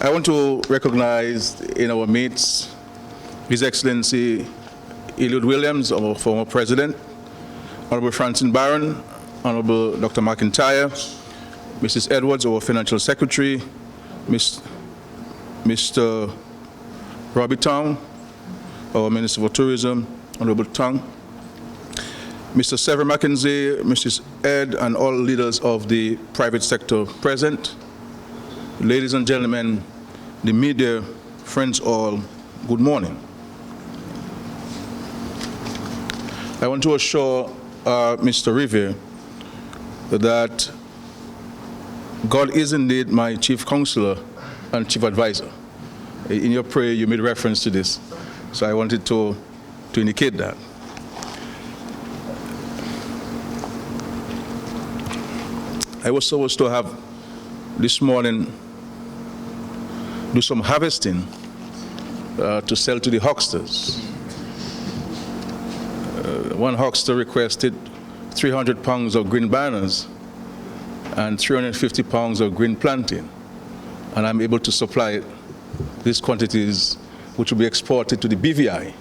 I want to recognize in our midst His Excellency Eliud Williams, our former president, Honorable Francine Barron, Honorable Dr. McIntyre, Mrs. Edwards, our financial secretary, Mr. Robbie Tong, our Minister for Tourism, Honorable Tong, Mr. Sever McKenzie, Mrs. Ed, and all leaders of the private sector present. Ladies and gentlemen, the media, friends all, good morning. I want to assure Mr. Rivera that God is indeed my chief counselor and chief advisor. In your prayer, you made reference to this, so I wanted to indicate that. I was supposed to have this morning do some harvesting to sell to the hucksters. One huckster requested 300 pounds of green bananas and 350 pounds of green plantain, and I'm able to supply these quantities which will be exported to the BVI.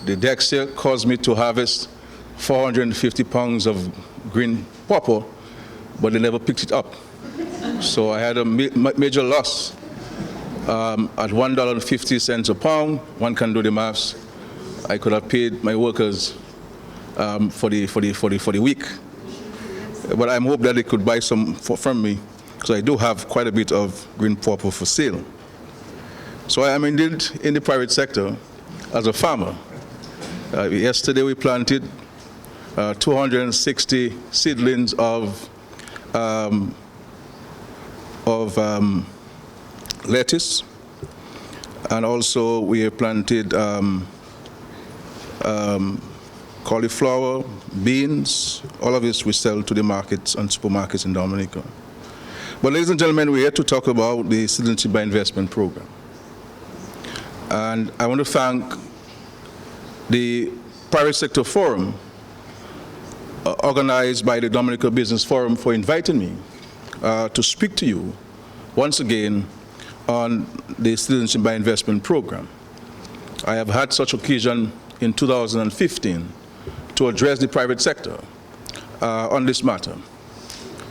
The Dexia caused me to harvest 450 pounds of green pawpaw, but they never picked it up. So I had a major loss at $1.50 a pound. One can do the maths. I could have paid my workers for the week, but I'm hoping that they could buy some from me, because I do have quite a bit of green pawpaw for sale. So I am indeed in the private sector as a farmer. Yesterday we planted 260 seedlings of lettuce, and also we have planted cauliflower, beans. All of this we sell to the markets and supermarkets in Dominica. But ladies and gentlemen, we're here to talk about the Citizenship by Investment program. And I want to thank the Private Sector Forum organized by the Dominica Business Forum for inviting me to speak to you once again on the Citizenship by Investment program. I have had such occasion in 2015 to address the private sector on this matter,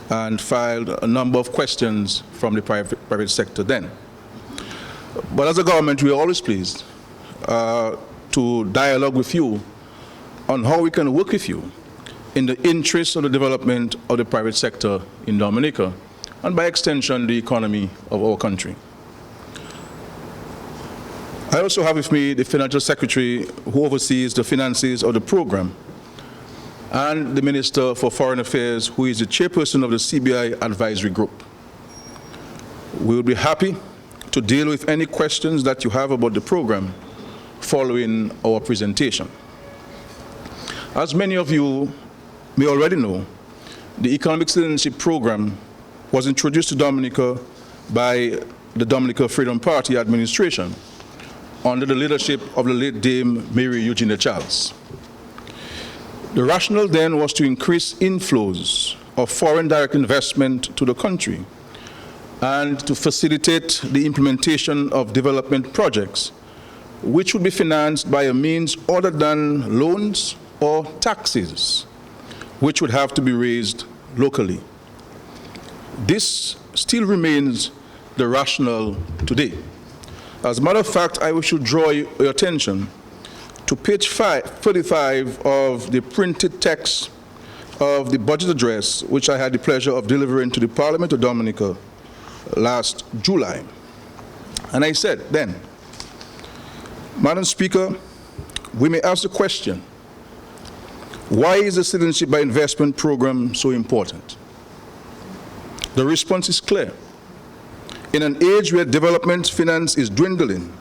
and filed a number of questions from the private sector then. But as a government, we are always pleased to dialogue with you on how we can work with you in the interest of the development of the private sector in Dominica, and by extension, the economy of our country. I also have with me the Financial Secretary who oversees the finances of the program, and the Minister for Foreign Affairs, who is the chairperson of the CBI Advisory Group. We will be happy to deal with any questions that you have about the program following our presentation. As many of you may already know, the Economic Citizenship Program was introduced to Dominica by the Dominica Freedom Party administration under the leadership of the late Dame Mary Eugenia Charles. The rationale then was to increase inflows of foreign direct investment to the country and to facilitate the implementation of development projects which would be financed by a means other than loans or taxes, which would have to be raised locally. This still remains the rationale today. As a matter of fact, I should draw your attention to page 35 of the printed text of the budget address, which I had the pleasure of delivering to the Parliament of Dominica last July. And I said then, Madam Speaker, we may ask the question, why is the Citizenship by Investment program so important? The response is clear. In an age where development finance is dwindling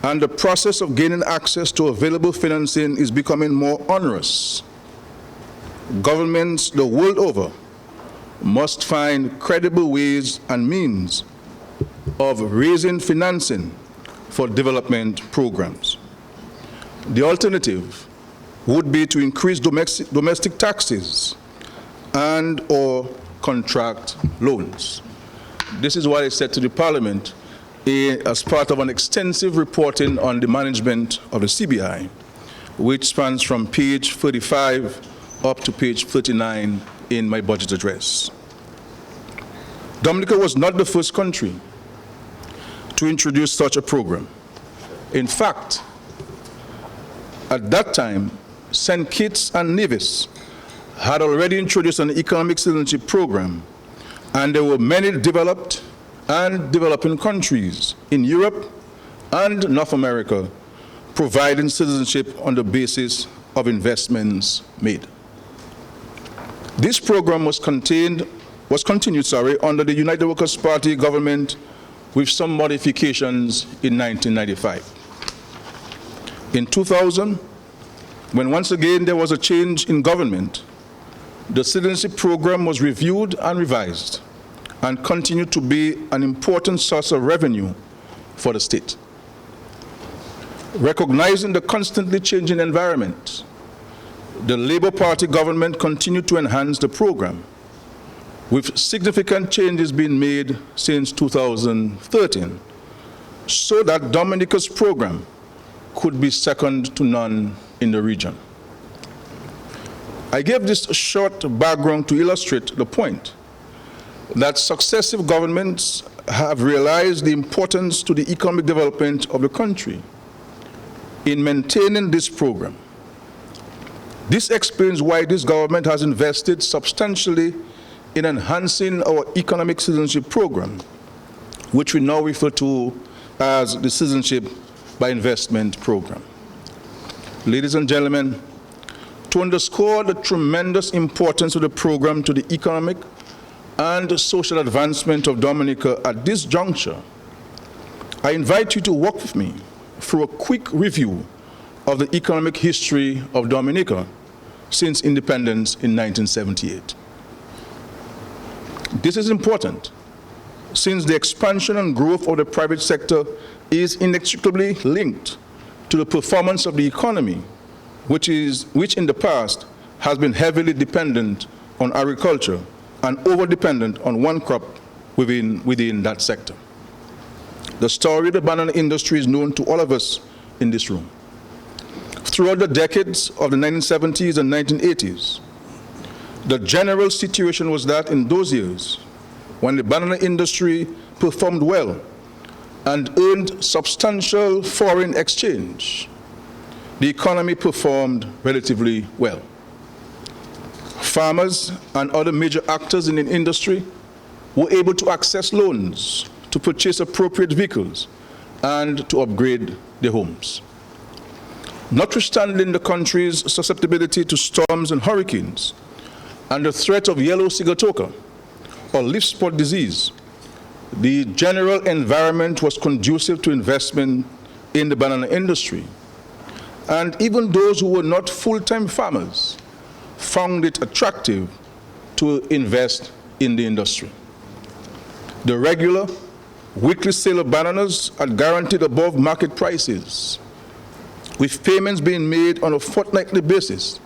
and the process of gaining access to available financing is becoming more onerous, governments the world over must find credible ways and means of raising financing for development programs. The alternative would be to increase domestic taxes and or contract loans. this is what I said to the Parliament as part of an extensive reporting on the management of the CBI, which spans from page 35 up to page 39 in my budget address. Dominica was not the first country to introduce such a program. In fact, at that time, St. Kitts and Nevis had already introduced an economic citizenship program, and there were many developed and developing countries in Europe and North America providing citizenship on the basis of investments made. This program was continued under the United Workers' Party government with some modifications in 1995. In 2000, when once again there was a change in government, the citizenship program was reviewed and revised and continued to be an important source of revenue for the state. Recognizing the constantly changing environment, the Labour Party government continued to enhance the program, with significant changes being made since 2013, so that Dominica's program could be second to none in the region. I gave this short background to illustrate the point that successive governments have realized the importance to the economic development of the country in maintaining this program. This explains why this government has invested substantially in enhancing our economic citizenship program, which we now refer to as the Citizenship by Investment Program. Ladies and gentlemen, to underscore the tremendous importance of the program to the economic and social advancement of Dominica at this juncture, I invite you to walk with me through a quick review of the economic history of Dominica since independence in 1978. This is important since the expansion and growth of the private sector is inextricably linked to the performance of the economy, which in the past has been heavily dependent on agriculture and over-dependent on one crop within that sector. The story of the banana industry is known to all of us in this room. Throughout the decades of the 1970s and 1980s, the general situation was that in those years, when the banana industry performed well and earned substantial foreign exchange, the economy performed relatively well. Farmers and other major actors in the industry were able to access loans to purchase appropriate vehicles and to upgrade their homes. Notwithstanding the country's susceptibility to storms and hurricanes and the threat of yellow sigatoka, or leaf spot disease, the general environment was conducive to investment in the banana industry. And even those who were not full-time farmers found it attractive to invest in the industry. The regular weekly sale of bananas at guaranteed above market prices, with payments being made on a fortnightly basis,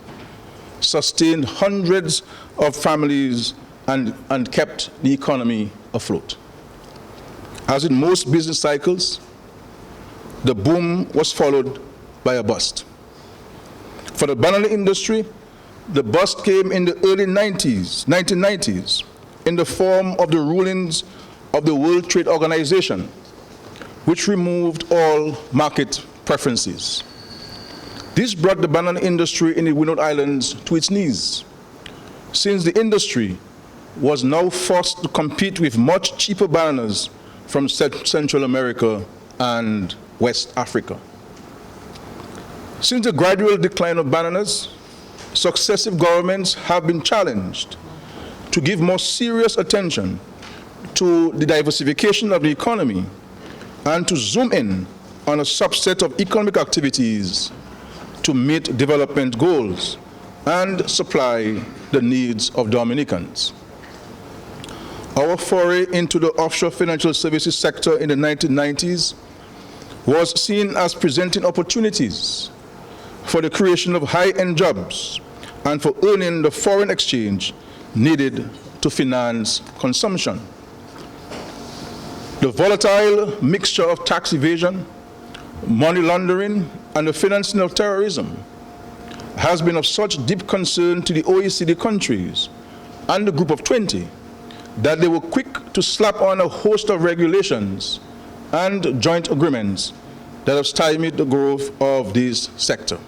sustained hundreds of families and kept the economy afloat. As in most business cycles, the boom was followed by a bust. For the banana industry, the bust came in the early 1990s, in the form of the rulings of the World Trade Organization, which removed all market preferences. This brought the banana industry in the Windward Islands to its knees, since the industry was now forced to compete with much cheaper bananas from Central America and West Africa. Since the gradual decline of bananas, successive governments have been challenged to give more serious attention to the diversification of the economy and to zoom in on a subset of economic activities to meet development goals and supply the needs of Dominicans. Our foray into the offshore financial services sector in the 1990s was seen as presenting opportunities for the creation of high-end jobs and for earning the foreign exchange needed to finance consumption. The volatile mixture of tax evasion, money laundering, and the financing of terrorism has been of such deep concern to the OECD countries and the Group of 20 that they were quick to slap on a host of regulations and joint agreements that have stymied the growth of this sector.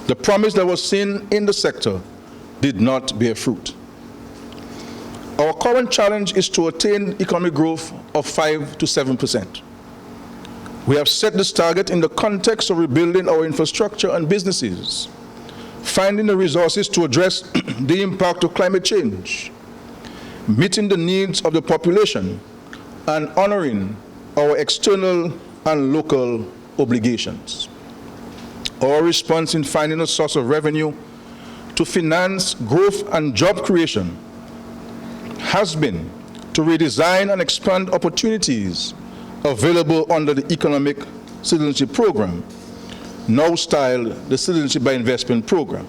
The promise that was seen in the sector did not bear fruit. Our current challenge is to attain economic growth of 5 to 7%. We have set this target in the context of rebuilding our infrastructure and businesses, finding the resources to address the impact of climate change, meeting the needs of the population, and honoring our external and local obligations. Our response in finding a source of revenue to finance growth and job creation has been to redesign and expand opportunities available under the Economic Citizenship Program, now styled the Citizenship by Investment Program.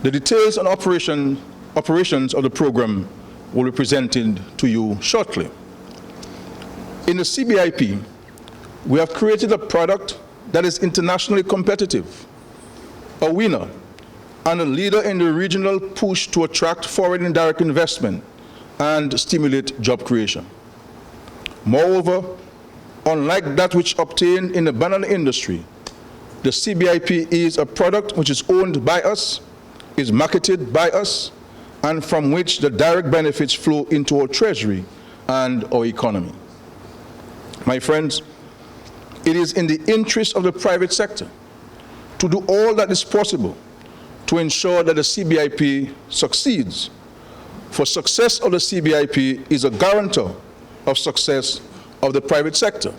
The details and operations of the program will be presented to you shortly. In the CBIP, we have created a product that is internationally competitive, a winner, and a leader in the regional push to attract foreign indirect investment and stimulate job creation. Moreover, unlike that which obtained in the banana industry, the CBIP is a product which is owned by us, is marketed by us, and from which the direct benefits flow into our treasury and our economy. My friends, it is in the interest of the private sector to do all that is possible to ensure that the CBIP succeeds. For success of the CBIP is a guarantor of success of the private sector.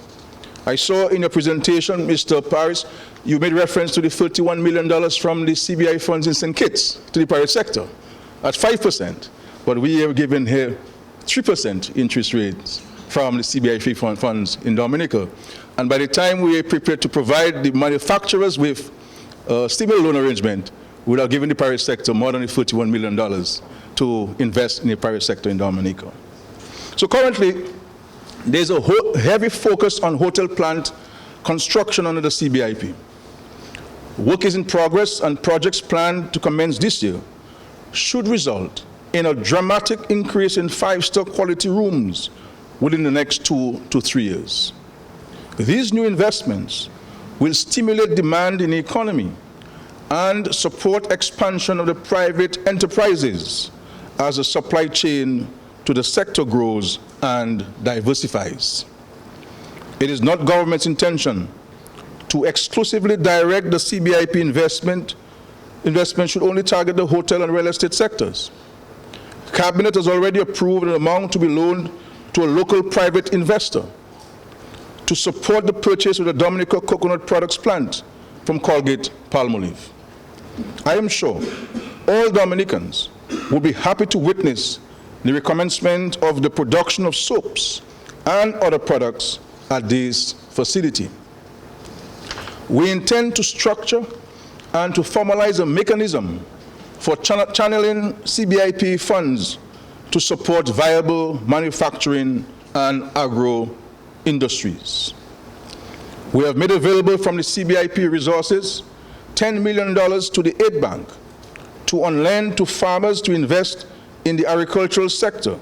I saw in your presentation, Mr. Paris, you made reference to the $31 million from the CBI funds in St. Kitts to the private sector at 5%, but we have given here 3% interest rates from the CBI funds in Dominica. And by the time we are prepared to provide the manufacturers with a stimulus loan arrangement, we would have given the private sector more than the $41 million to invest in the private sector in Dominica. So currently, there's a heavy focus on hotel plant construction under the CBIP. Work is in progress and projects planned to commence this year should result in a dramatic increase in 5-star quality rooms within the next 2 to 3 years. These new investments will stimulate demand in the economy and support expansion of the private enterprises as the supply chain to the sector grows and diversifies. It is not government's intention to exclusively direct the CBIP investment. Investment should only target the hotel and real estate sectors. Cabinet has already approved an amount to be loaned to a local private investor to support the purchase of the Dominica coconut products plant from Colgate-Palmolive. I am sure all Dominicans will be happy to witness the recommencement of the production of soaps and other products at this facility. We intend to structure and to formalize a mechanism for channeling CBIP funds to support viable manufacturing and agro industries. We have made available from the CBIP resources $10 million to the Aid Bank to on-lend to farmers to invest in the agricultural sector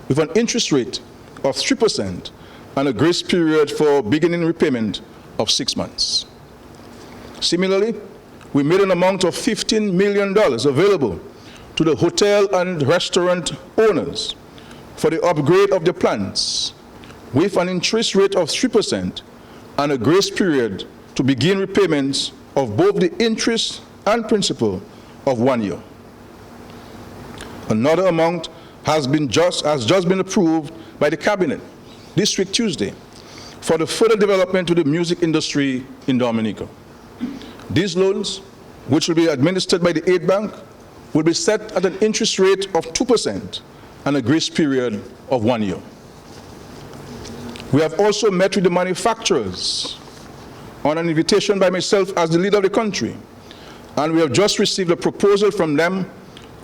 with an interest rate of 3% and a grace period for beginning repayment of 6 months. Similarly, we made an amount of $15 million available to the hotel and restaurant owners for the upgrade of their plants with an interest rate of 3% and a grace period to begin repayments of both the interest and principal of 1 year. Another amount has just been approved by the Cabinet this week, Tuesday, for the further development of the music industry in Dominica. These loans, which will be administered by the Aid Bank, will be set at an interest rate of 2% and a grace period of 1 year. We have also met with the manufacturers on an invitation by myself as the leader of the country, and we have just received a proposal from them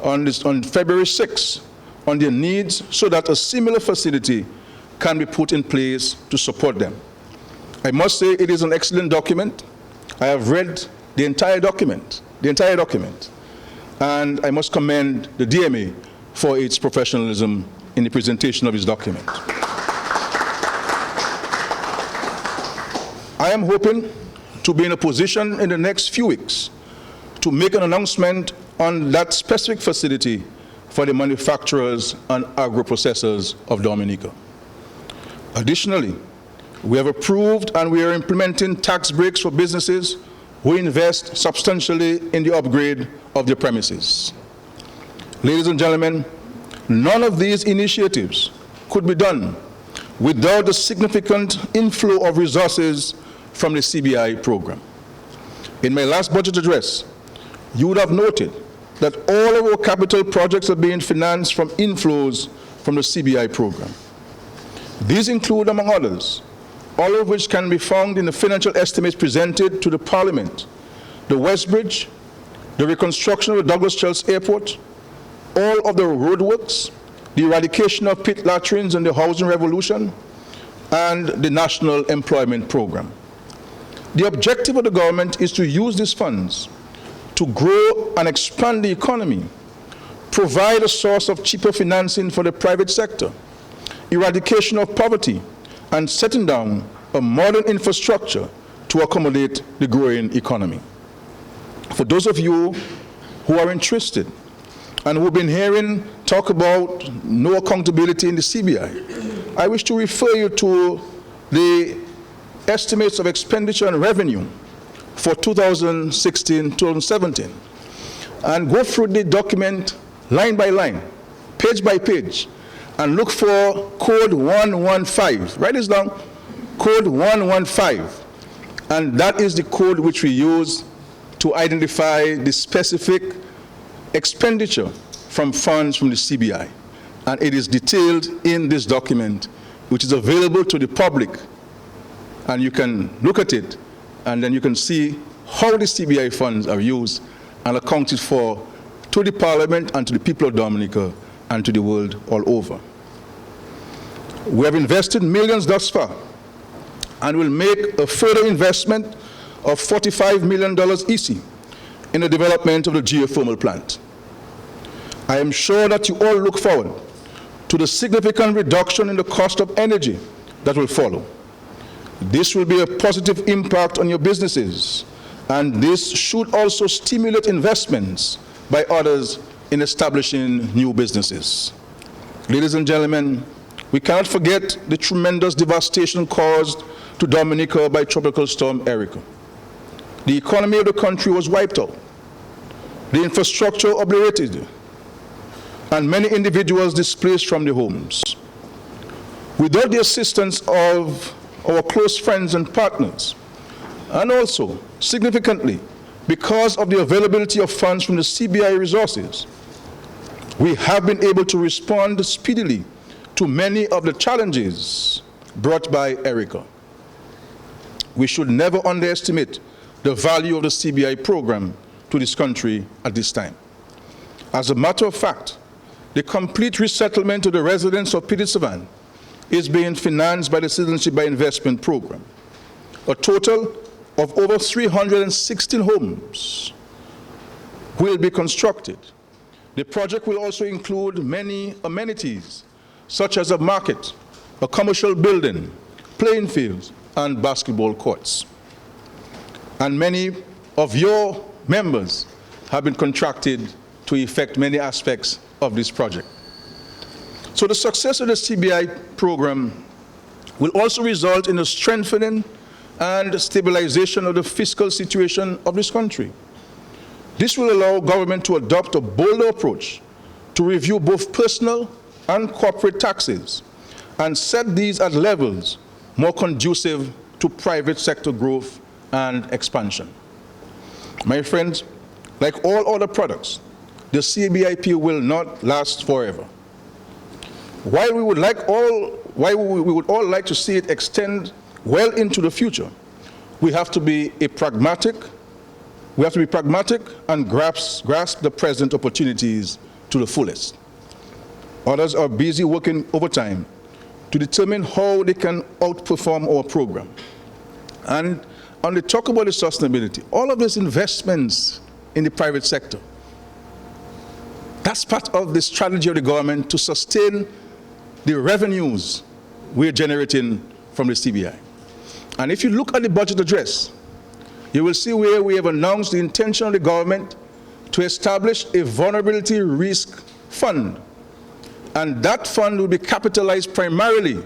on February 6th on their needs so that a similar facility can be put in place to support them. I must say it is an excellent document. I have read the entire document, and I must commend the DMA for its professionalism in the presentation of its document. I am hoping to be in a position in the next few weeks to make an announcement on that specific facility for the manufacturers and agro-processors of Dominica. Additionally, we have approved and we are implementing tax breaks for businesses who invest substantially in the upgrade of their premises. Ladies and gentlemen, none of these initiatives could be done without the significant inflow of resources from the CBI program. In my last budget address, you would have noted that all of our capital projects are being financed from inflows from the CBI program. These include, among others, all of which can be found in the financial estimates presented to the Parliament: the West Bridge, the reconstruction of the Douglas Chelsea Airport, all of the roadworks, the eradication of pit latrines and the housing revolution, and the National Employment Program. The objective of the government is to use these funds to grow and expand the economy, provide a source of cheaper financing for the private sector, eradication of poverty, and setting down a modern infrastructure to accommodate the growing economy. For those of you who are interested and who have been hearing talk about no accountability in the CBI, I wish to refer you to the estimates of expenditure and revenue for 2016-2017 and go through the document line by line, page by page, and look for code 115. Write this down, code 115. And that is the code which we use to identify the specific expenditure from funds from the CBI. And it is detailed in this document, which is available to the public. And you can look at it, and then you can see how the CBI funds are used and accounted for to the Parliament and to the people of Dominica and to the world all over. We have invested millions thus far and will make a further investment of $45 million easy in the development of the geothermal plant. I am sure that you all look forward to the significant reduction in the cost of energy that will follow. This will be a positive impact on your businesses, and this should also stimulate investments by others in establishing new businesses. Ladies and gentlemen, we cannot forget the tremendous devastation caused to Dominica by Tropical Storm Erica. The economy of the country was wiped out, the infrastructure obliterated, and many individuals displaced from their homes. Without the assistance of our close friends and partners, and also, significantly, because of the availability of funds from the CBI resources, we have been able to respond speedily to many of the challenges brought by Erica. We should never underestimate the value of the CBI program to this country at this time. As a matter of fact, the complete resettlement of the residents of Petit Savan is being financed by the Citizenship by Investment program. A total of over 316 homes will be constructed. The project will also include many amenities, such as a market, a commercial building, playing fields, and basketball courts. And many of your members have been contracted to effect many aspects of this project. So the success of the CBI program will also result in a strengthening and stabilization of the fiscal situation of this country. This will allow government to adopt a bolder approach to review both personal and corporate taxes and set these at levels more conducive to private sector growth and expansion. My friends, like all other products, the CBIP will not last forever. While we would all like to see it extend well into the future, we have to be pragmatic and grasp the present opportunities to the fullest. Others are busy working overtime to determine how they can outperform our program. And when they talk about the sustainability, all of these investments in the private sector, that's part of the strategy of the government to sustain the revenues we're generating from the CBI. And if you look at the budget address, you will see where we have announced the intention of the government to establish a vulnerability risk fund. And that fund will be capitalized primarily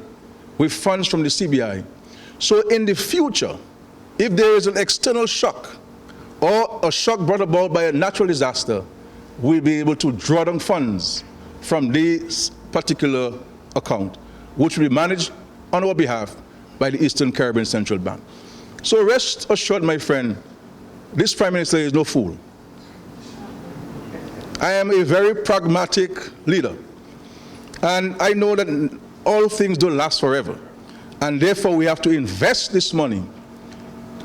with funds from the CBI. So in the future, if there is an external shock or a shock brought about by a natural disaster, we'll be able to draw down funds from this particular account, which will be managed on our behalf by the Eastern Caribbean Central Bank. So rest assured, my friend, this Prime Minister is no fool. I am a very pragmatic leader, and I know that all things don't last forever, and therefore we have to invest this money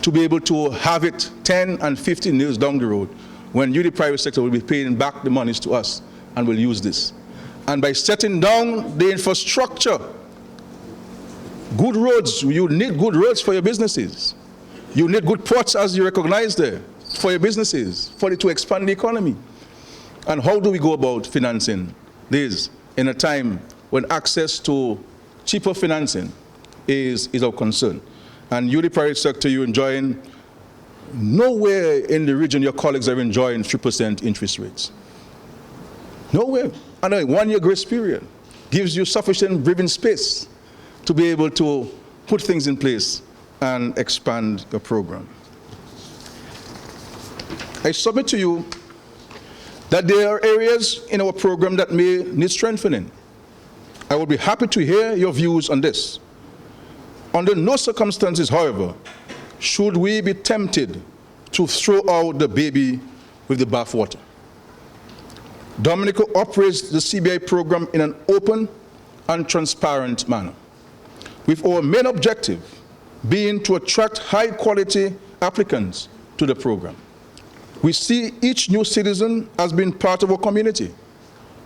to be able to have it 10 and 15 years down the road when you, the private sector, will be paying back the monies to us and will use this. And by setting down the infrastructure, good roads, you need good roads for your businesses. You need good ports, as you recognize there, for your businesses, for it to expand the economy. And how do we go about financing this in a time when access to cheaper financing is of concern? And you, the private sector, you're enjoying, nowhere in the region your colleagues are enjoying 3% interest rates. Nowhere. And a one-year grace period gives you sufficient breathing space to be able to put things in place and expand your program. I submit to you that there are areas in our program that may need strengthening. I will be happy to hear your views on this. Under no circumstances, however, should we be tempted to throw out the baby with the bathwater. Dominica operates the CBI program in an open and transparent manner, with our main objective being to attract high-quality applicants to the program. We see each new citizen as being part of our community.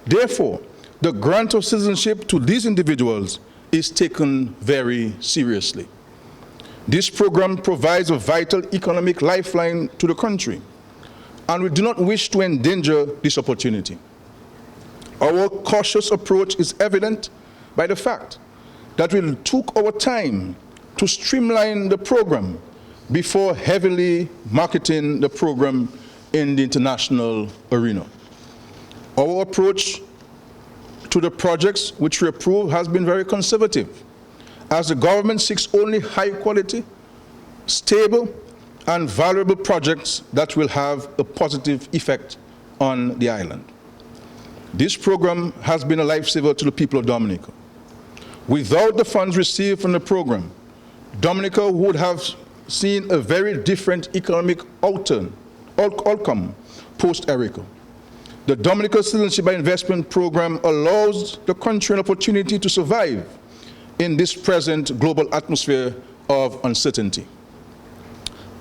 Therefore, the grant of citizenship to these individuals is taken very seriously. This program provides a vital economic lifeline to the country, and we do not wish to endanger this opportunity. Our cautious approach is evident by the fact that we took our time to streamline the program before heavily marketing the program in the international arena. Our approach to the projects which we approve has been very conservative, as the government seeks only high quality, stable, and valuable projects that will have a positive effect on the island. This program has been a lifesaver to the people of Dominica. Without the funds received from the program, Dominica would have seen a very different economic outcome post-Erica. The Dominica Citizenship by Investment Program allows the country an opportunity to survive in this present global atmosphere of uncertainty.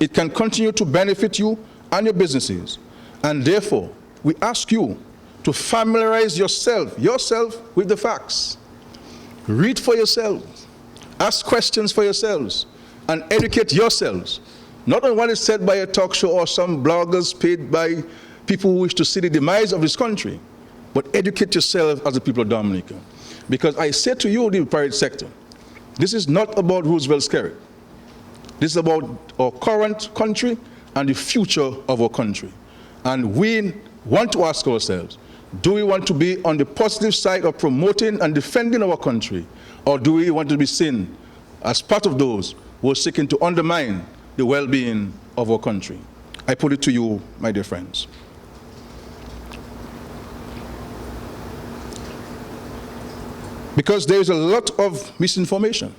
It can continue to benefit you and your businesses, and therefore we ask you to familiarize yourself with the facts. Read for yourselves, ask questions for yourselves, and educate yourselves, not on what is said by a talk show or some bloggers paid by people who wish to see the demise of this country, but educate yourself as the people of Dominica. Because I say to you, the private sector, this is not about Roosevelt Skerrit. This is about our current country and the future of our country. And we want to ask ourselves, do we want to be on the positive side of promoting and defending our country, or do we want to be seen as part of those who are seeking to undermine the well-being of our country? I put it to you, my dear friends. Because there is a lot of misinformation,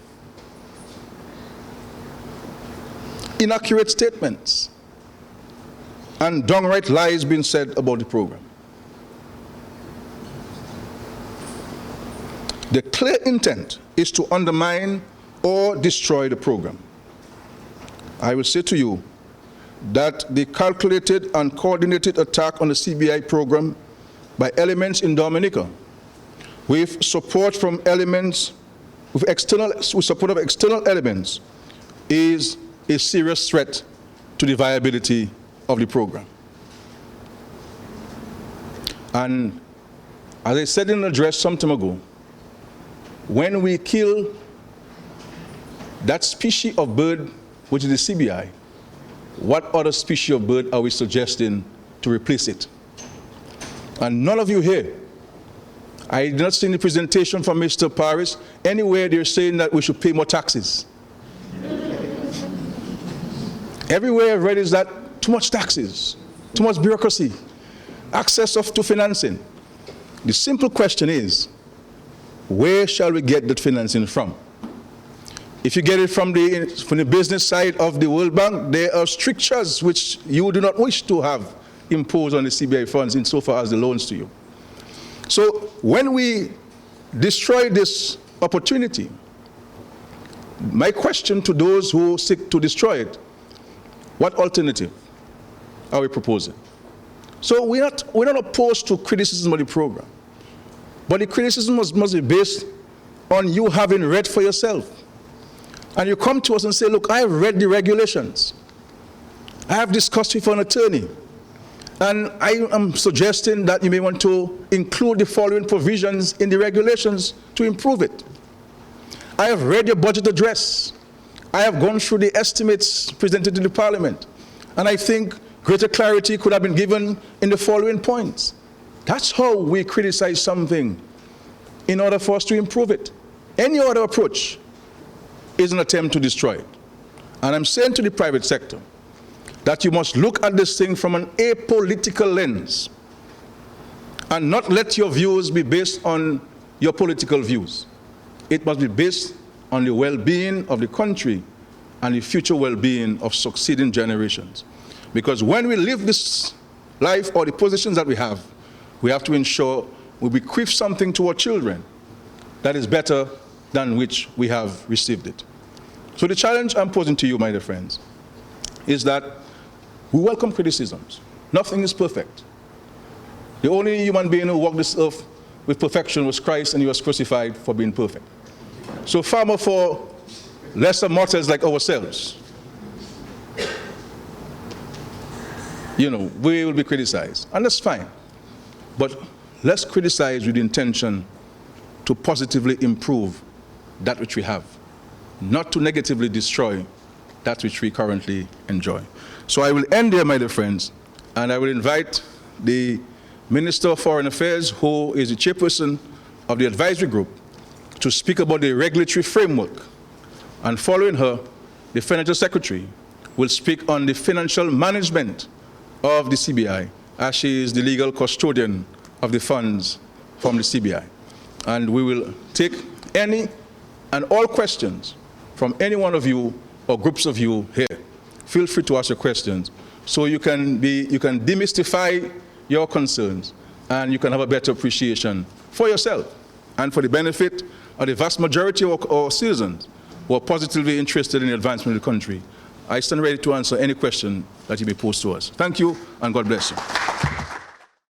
inaccurate statements, and downright lies being said about the program. The clear intent is to undermine or destroy the program. I will say to you that the calculated and coordinated attack on the CBI program by elements in Dominica, with support from elements with support of external elements is a serious threat to the viability of the program. And as I said in an address some time ago, when we kill that species of bird, which is the CBI, what other species of bird are we suggesting to replace it? And none of you here, I did not see in the presentation from Mr. Paris anywhere they're saying that we should pay more taxes. Everywhere I've read is that too much taxes, too much bureaucracy, access to financing. The simple question is, where shall we get that financing from? If you get it from the business side of the World Bank, there are strictures which you do not wish to have imposed on the CBI funds insofar as the loans to you. So when we destroy this opportunity, my question to those who seek to destroy it, what alternative are we proposing? So we're not opposed to criticism of the program, but the criticism must be based on you having read for yourself. And you come to us and say, look, I have read the regulations. I have discussed with an attorney. And I am suggesting that you may want to include the following provisions in the regulations to improve it. I have read your budget address. I have gone through the estimates presented to the Parliament. And I think greater clarity could have been given in the following points. That's how we criticize something in order for us to improve it. Any other approach is an attempt to destroy it. And I'm saying to the private sector that you must look at this thing from an apolitical lens and not let your views be based on your political views. It must be based on the well-being of the country and the future well-being of succeeding generations. Because when we live this life or the positions that we have to ensure we bequeath something to our children that is better than which we have received it. So the challenge I'm posing to you, my dear friends, is that we welcome criticisms. Nothing is perfect. The only human being who walked this earth with perfection was Christ, and he was crucified for being perfect. So far more for lesser mortals like ourselves, we will be criticized, and that's fine. But let's criticize with the intention to positively improve that which we have, not to negatively destroy that which we currently enjoy. So I will end there, my dear friends, and I will invite the Minister of Foreign Affairs, who is the chairperson of the advisory group, to speak about the regulatory framework. And following her, the Financial Secretary will speak on the financial management of the CBI, as she is the legal custodian of the funds from the CBI. And we will take any and all questions from any one of you or groups of you here. Feel free to ask your questions so you can demystify your concerns and you can have a better appreciation for yourself and for the benefit of the vast majority of our citizens who are positively interested in the advancement of the country. I stand ready to answer any question that you may pose to us. Thank you, and God bless you.